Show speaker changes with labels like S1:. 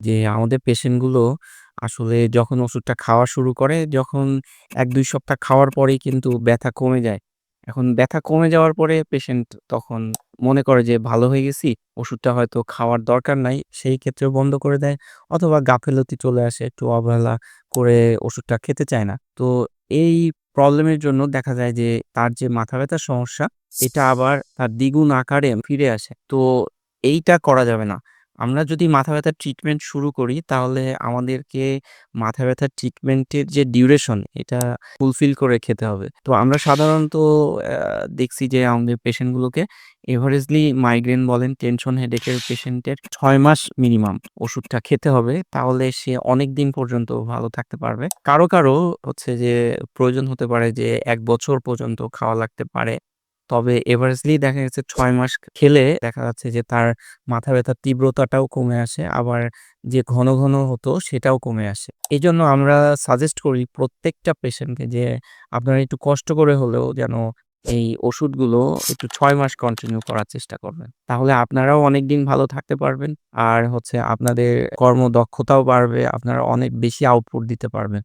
S1: যে আমাদের পেশেন্ট গুলো আসলে যখন ওষুধটা খাওয়া শুরু করে, যখন ১-২ সপ্তাহ খাওয়ার পরেই কিন্তু ব্যথা কমে যায়। এখন ব্যথা কমে যাওয়ার পরে পেশেন্ট তখন মনে করে যে ভালো হয়ে গেছি, ওষুধটা হয়তো খাওয়ার দরকার নাই। সেই ক্ষেত্রেও বন্ধ করে দেয় অথবা গাফিলতি চলে আসে, একটু অবহেলা করে ওষুধটা খেতে চায় না। তো এই প্রবলেমের জন্য দেখা যায় যে তার যে মাথা ব্যাথার সমস্যা, এটা আবার তার দ্বিগুণ আকারে ফিরে আসে। তো এইটা করা যাবে না। আমরা যদি মাথা ব্যাথার ট্রিটমেন্ট শুরু করি, তাহলে আমাদেরকে মাথা ব্যাথার ট্রিটমেন্টের যে ডিউরেশন, এটা ফুলফিল করে খেতে হবে। তো আমরা সাধারণত দেখছি যে আমাদের পেশেন্ট গুলোকে এভারেজলি মাইগ্রেন বলেন, টেনশন হেডেকের পেশেন্টের ৬ মাস মিনিমাম ওষুধটা খেতে হবে। তাহলে সে অনেকদিন পর্যন্ত ভালো থাকতে পারবে। কারো হচ্ছে যে প্রয়োজন হতে পারে যে ১ বছর পর্যন্ত খাওয়া লাগতে পারে। তবে এভারেজলি দেখা গেছে ৬ মাস খেলে দেখা যাচ্ছে যে তার মাথা ব্যাথার তীব্রতাটাও কমে আসে। আবার যে ঘন হতো সেটাও কমে আসে। এজন্য আমরা সাজেস্ট করি প্রত্যেকটা পেশেন্টকে যে আপনারা একটু কষ্ট করে হলেও যেন এই ওষুধগুলো একটু ৬ মাস কন্টিনিউ করার চেষ্টা করবেন। তাহলে আপনারাও অনেকদিন ভালো থাকতে পারবেন। আর হচ্ছে আপনাদের কর্মদক্ষতাও বাড়বে। আপনারা অনেক বেশি আউটপুট দিতে পারবেন।